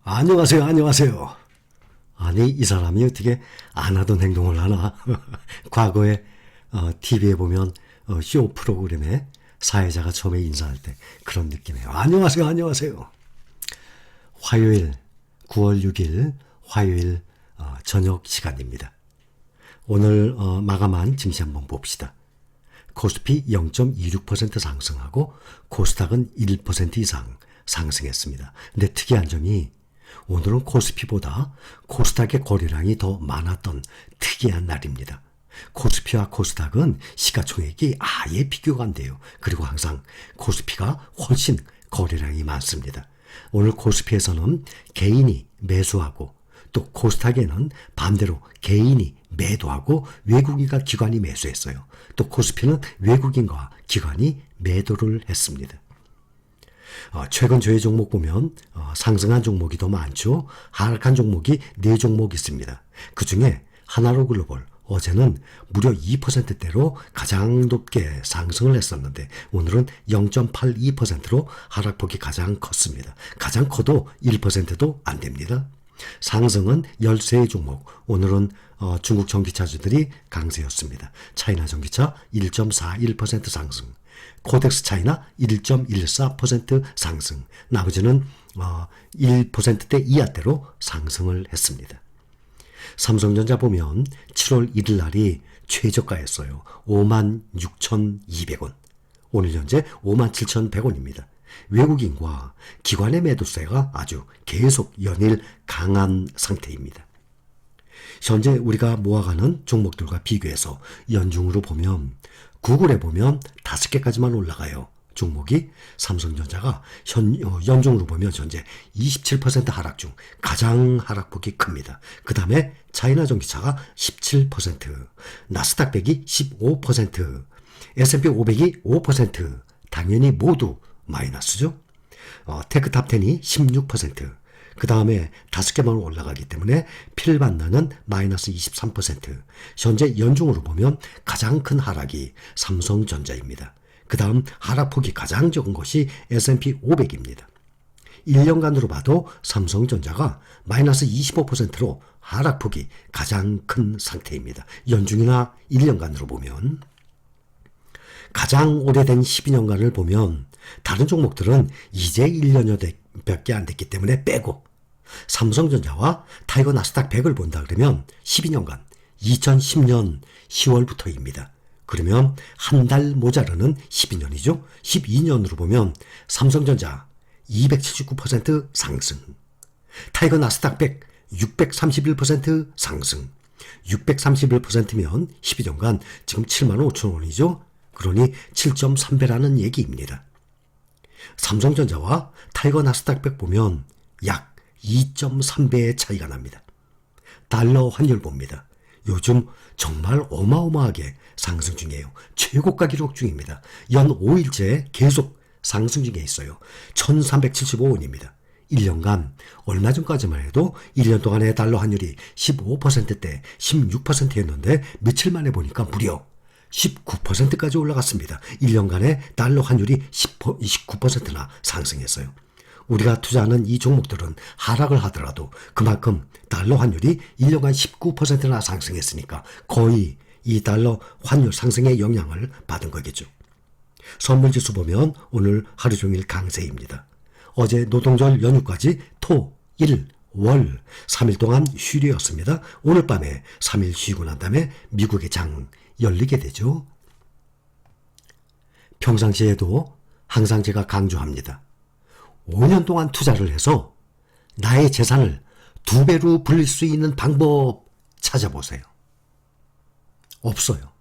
안녕하세요, 안녕하세요. 아니, 이 사람이 어떻게 안 하던 행동을 하나? 과거에 TV에 보면 쇼 프로그램에 사회자가 처음에 인사할 때 그런 느낌이에요. 안녕하세요, 안녕하세요. 화요일 9월 6일 화요일 저녁 시간입니다. 오늘 마감한 증시 한번 봅시다. 코스피 0.26% 상승하고 코스닥은 1% 이상 상승했습니다. 근데 특이한 점이 오늘은 코스피보다 코스닥의 거래량이 더 많았던 특이한 날입니다. 코스피와 코스닥은 시가총액이 아예 비교가 안 돼요. 그리고 항상 코스피가 훨씬 거래량이 많습니다. 오늘 코스피에서는 개인이 매수하고 또 코스닥에는 반대로 개인이 매도하고 외국인과 기관이 매수했어요. 또 코스피는 외국인과 기관이 매도를 했습니다. 최근 저희 종목 보면 상승한 종목이 더 많죠. 하락한 종목이 4종목 있습니다. 그중에 하나로글로벌 어제는 무려 2%대로 가장 높게 상승을 했었는데 오늘은 0.82%로 하락폭이 가장 컸습니다. 가장 커도 1%도 안 됩니다. 상승은 13종목, 오늘은 중국 전기차주들이 강세였습니다. 차이나 전기차 1.41% 상승, 코덱스 차이나 1.14% 상승, 나머지는 1%대 이하대로 상승을 했습니다. 삼성전자 보면 7월 1일 날이 최저가였어요. 56,200원. 오늘 현재 57,100원입니다. 외국인과 기관의 매도세가 아주 계속 연일 강한 상태입니다. 현재 우리가 모아가는 종목들과 비교해서 연중으로 보면 구글에 보면 5개까지만 올라가요. 종목이 삼성전자가 연중으로 보면 현재 27% 하락 중 가장 하락폭이 큽니다. 그 다음에 차이나 전기차가 17%, 나스닥 100이 15%, S&P 500이 5%, 당연히 모두 마이너스죠. 테크탑10이 16%, 그 다음에 5개만 올라가기 때문에 필반나는 마이너스 23%, 현재 연중으로 보면 가장 큰 하락이 삼성전자입니다. 그 다음 하락폭이 가장 적은 것이 S&P 500입니다. 1년간으로 봐도 삼성전자가 마이너스 25%로 하락폭이 가장 큰 상태입니다. 연중이나 1년간으로 보면. 가장 오래된 12년간을 보면 다른 종목들은 이제 1년여밖에 안 됐기 때문에 빼고 삼성전자와 타이거 나스닥 100을 본다 그러면 12년간 2010년 10월부터입니다. 그러면 한 달 모자르는 12년이죠. 12년으로 보면 삼성전자 279% 상승, 타이거 나스닥 100 631% 상승, 631%면 12년간 지금 75,000원이죠. 그러니 7.3배라는 얘기입니다. 삼성전자와 타이거 나스닥 100 보면 약 2.3배의 차이가 납니다. 달러 환율 봅니다. 요즘 정말 어마어마하게 상승 중이에요. 최고가 기록 중입니다. 연 5일째 계속 상승 중에 있어요. 1375원입니다. 1년간 얼마 전까지만 해도 1년 동안의 달러 환율이 15%대 16%였는데 며칠 만에 보니까 무려 19%까지 올라갔습니다. 1년간의 달러 환율이 19%나 상승했어요. 우리가 투자하는 이 종목들은 하락을 하더라도 그만큼 달러 환율이 1년간 19%나 상승했으니까 거의 이 달러 환율 상승의 영향을 받은 거겠죠. 선물지수 보면 오늘 하루 종일 강세입니다. 어제 노동절 연휴까지 토, 일, 월 3일 동안 휴일이었습니다. 오늘 밤에 3일 쉬고 난 다음에 미국의 장 열리게 되죠. 평상시에도 항상 제가 강조합니다. 5년 동안 투자를 해서 나의 재산을 2배로 불릴 수 있는 방법 찾아보세요. 없어요.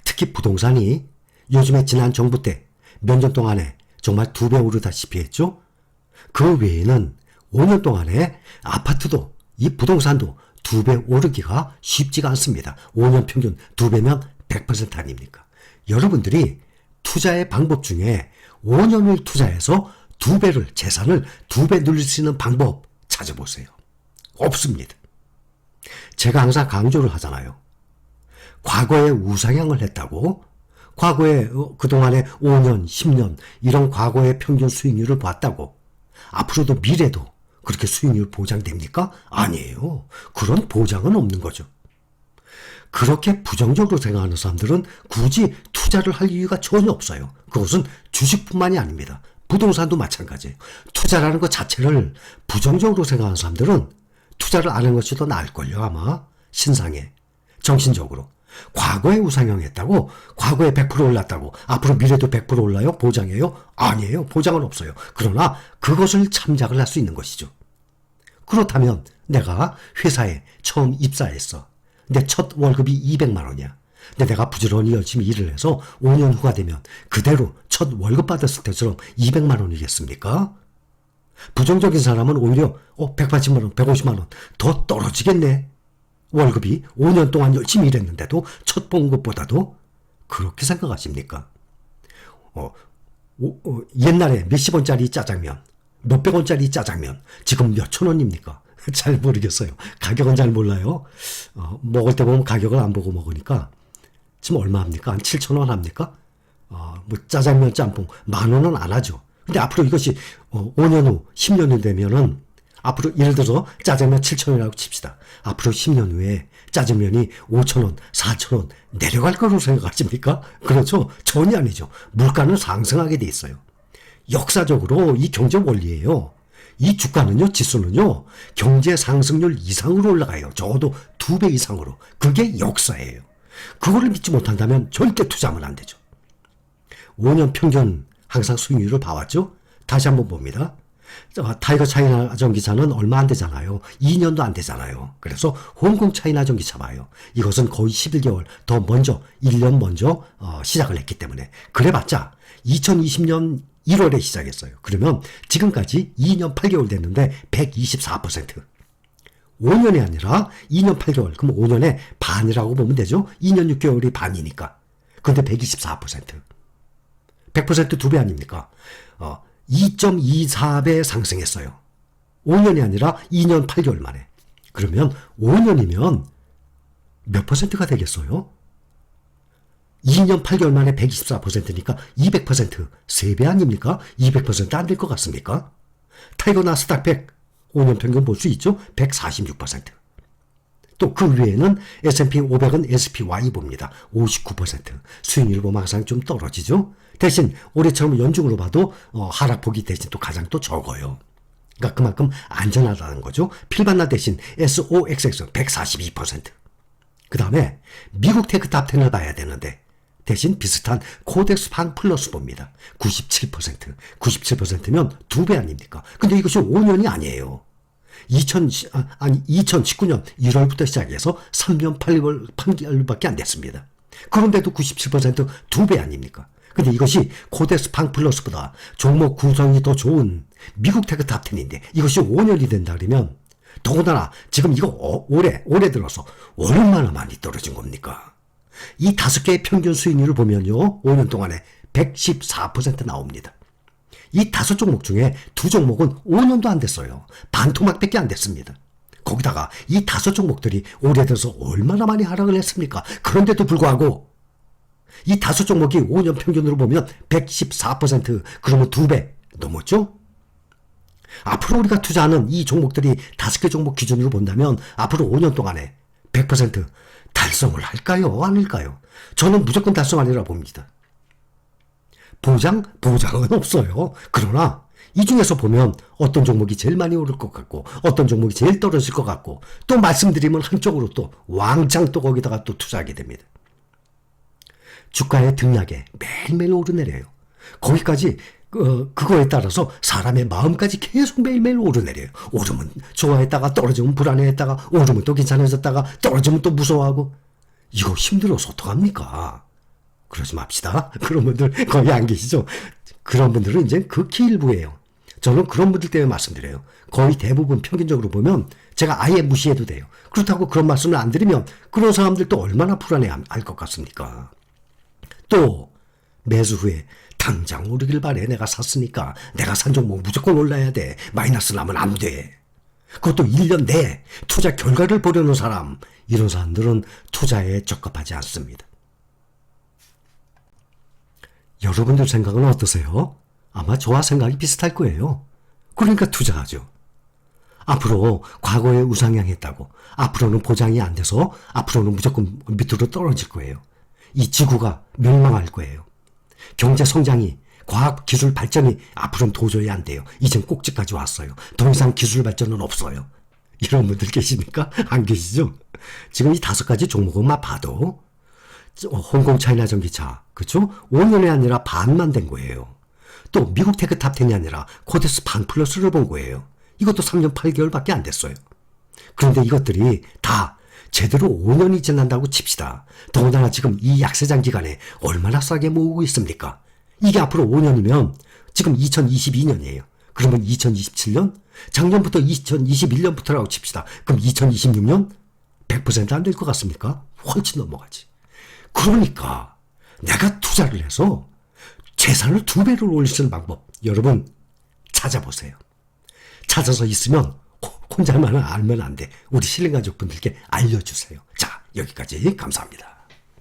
특히 부동산이 요즘에 지난 정부 때 몇 년 동안에 정말 2배 오르다시피 했죠. 그 외에는 5년 동안에 아파트도 이 부동산도 2배 오르기가 쉽지가 않습니다. 5년 평균 2배면 100% 아닙니까? 여러분들이 투자의 방법 중에 5년을 투자해서 2배를 재산을 2배 늘릴 수 있는 방법 찾아보세요. 없습니다. 제가 항상 강조를 하잖아요. 과거에 우상향을 했다고 과거에 그동안에 5년, 10년 이런 과거의 평균 수익률을 봤다고 앞으로도 미래도 그렇게 수익률 보장됩니까? 아니에요. 그런 보장은 없는 거죠. 그렇게 부정적으로 생각하는 사람들은 굳이 투자를 할 이유가 전혀 없어요. 그것은 주식뿐만이 아닙니다. 부동산도 마찬가지예요. 투자라는 것 자체를 부정적으로 생각하는 사람들은 투자를 안 하는 것이 더 나을걸요. 아마 신상에 정신적으로. 과거에 우상향했다고, 과거에 100% 올랐다고, 앞으로 미래도 100% 올라요? 보장해요? 아니에요. 보장은 없어요. 그러나 그것을 참작을 할 수 있는 것이죠. 그렇다면 내가 회사에 처음 입사했어. 내 첫 월급이 200만 원이야. 근데 내가 부지런히 열심히 일을 해서 5년 후가 되면 그대로 첫 월급 받았을 때처럼 200만 원이겠습니까? 부정적인 사람은 오히려 180만 원, 150만 원 더 떨어지겠네. 월급이 5년 동안 열심히 일했는데도 첫 번 것보다도 그렇게 생각하십니까? 옛날에 몇십 원짜리 짜장면, 몇백 원짜리 짜장면 지금 몇천 원입니까? 잘 모르겠어요. 가격은 잘 몰라요. 먹을 때 보면 가격을 안 보고 먹으니까 지금 얼마 합니까? 한 7천 원 합니까? 뭐 짜장면 짬뽕 10,000원은 안 하죠. 근데 앞으로 이것이 5년 후 10년 후 되면은 앞으로 예를 들어서 짜장면 7,000원이라고 칩시다. 앞으로 10년 후에 짜장면이 5,000원, 4,000원 내려갈 거로 생각하십니까? 그렇죠? 전혀 아니죠. 물가는 상승하게 돼 있어요. 역사적으로 이 경제 원리예요. 이 주가는요, 지수는요, 경제 상승률 이상으로 올라가요. 적어도 2배 이상으로. 그게 역사예요. 그거를 믿지 못한다면 절대 투자하면 안 되죠. 5년 평균 항상 수익률을 봐왔죠? 다시 한번 봅니다. 타이거 차이나 전기차는 얼마 안 되잖아요. 2년도 안 되잖아요. 그래서 홍콩 차이나 전기차 봐요. 이것은 거의 11개월 더 먼저, 1년 먼저 시작을 했기 때문에. 그래봤자 2020년 1월에 시작했어요. 그러면 지금까지 2년 8개월 됐는데 124%. 5년이 아니라 2년 8개월. 그럼 5년에 반이라고 보면 되죠. 2년 6개월이 반이니까. 근데 124%. 100% 2배 아닙니까? 2.24배 상승했어요. 5년이 아니라 2년 8개월 만에. 그러면 5년이면 몇 퍼센트가 되겠어요? 2년 8개월 만에 124%니까 200%, 3배 아닙니까? 200% 안 될 것 같습니까? 타이거 나스닥 100, 5년 평균 볼 수 있죠? 146%. 또 그 위에는 S&P 500은 SPY 봅니다. 59%. 수익률 보면 항상 좀 떨어지죠? 대신 올해처럼 연중으로 봐도 하락폭이 대신 또 가장 또 적어요. 그러니까 그만큼 안전하다는 거죠. 필반나 대신 SOXX 142%. 그 다음에 미국 테크 탑10을 봐야 되는데 대신 비슷한 코덱스 판 플러스 봅니다. 97%. 97%면 2배 아닙니까? 근데 이것이 5년이 아니에요. 2019년 1월부터 시작해서 3년 8개월밖에 안 됐습니다. 그런데도 97% 2배 아닙니까? 근데 이것이 코덱스 판 플러스보다 종목 구성이 더 좋은 미국 테크 탑10인데 이것이 5년이 된다 그러면 더군다나 지금 이거 올해 들어서 얼마나 많이 떨어진 겁니까? 이 5개의 평균 수익률을 보면요. 5년 동안에 114% 나옵니다. 이 5종목 중에 2종목은 5년도 안 됐어요. 반토막밖에 안 됐습니다. 거기다가 이 5종목들이 올해 들어서 얼마나 많이 하락을 했습니까? 그런데도 불구하고 이 5종목이 5년 평균으로 보면 114%, 그러면 2배 넘었죠? 앞으로 우리가 투자하는 이 종목들이 5개 종목 기준으로 본다면 앞으로 5년 동안에 100% 달성을 할까요? 아닐까요? 저는 무조건 달성하리라 봅니다. 보장은 없어요. 그러나 이 중에서 보면 어떤 종목이 제일 많이 오를 것 같고 어떤 종목이 제일 떨어질 것 같고 또 말씀드리면 한쪽으로 또 왕창 또 거기다가 또 투자하게 됩니다. 주가의 등락에 매일매일 오르내려요. 거기까지 그거에 따라서 사람의 마음까지 계속 매일매일 오르내려요. 오르면 좋아했다가 떨어지면 불안해했다가 오르면 또 괜찮아졌다가 떨어지면 또 무서워하고 이거 힘들어서 어떡합니까? 그러지 맙시다. 그런 분들 거의 안 계시죠? 그런 분들은 이제 극히 일부예요. 저는 그런 분들 때문에 말씀드려요. 거의 대부분 평균적으로 보면 제가 아예 무시해도 돼요. 그렇다고 그런 말씀을 안 드리면 그런 사람들 또 얼마나 불안해할 것 같습니까? 또 매수 후에 당장 오르길 바래. 내가 샀으니까 내가 산 종목 무조건 올라야 돼. 마이너스 나면 안 돼. 그것도 1년 내에 투자 결과를 보려는 사람, 이런 사람들은 투자에 적합하지 않습니다. 여러분들 생각은 어떠세요? 아마 저와 생각이 비슷할 거예요. 그러니까 투자하죠. 앞으로 과거에 우상향했다고 앞으로는 보장이 안 돼서 앞으로는 무조건 밑으로 떨어질 거예요. 이 지구가 멸망할 거예요. 경제 성장이 과학 기술 발전이 앞으로는 도저히 안 돼요. 이젠 꼭지까지 왔어요. 더 이상 기술 발전은 없어요. 이런 분들 계십니까? 안 계시죠? 지금 이 5가지 종목만 봐도 홍콩 차이나 전기차, 그렇죠? 5년이 아니라 반만 된 거예요. 또 미국 테크 탑10이 아니라 코데스 반 플러스를 본 거예요. 이것도 3년 8개월밖에 안 됐어요. 그런데 이것들이 다 제대로 5년이 지난다고 칩시다. 더군다나 지금 이 약세장 기간에 얼마나 싸게 모으고 있습니까? 이게 앞으로 5년이면 지금 2022년이에요. 그러면 2027년? 작년부터 2021년부터라고 칩시다. 그럼 2026년? 100% 안 될 것 같습니까? 훨씬 넘어가지. 그러니까 내가 투자를 해서 재산을 2배로 올릴 수 있는 방법 여러분 찾아보세요. 찾아서 있으면 혼자만 알면 안 돼. 우리 신뢰가족분들께 알려주세요. 자, 여기까지 감사합니다.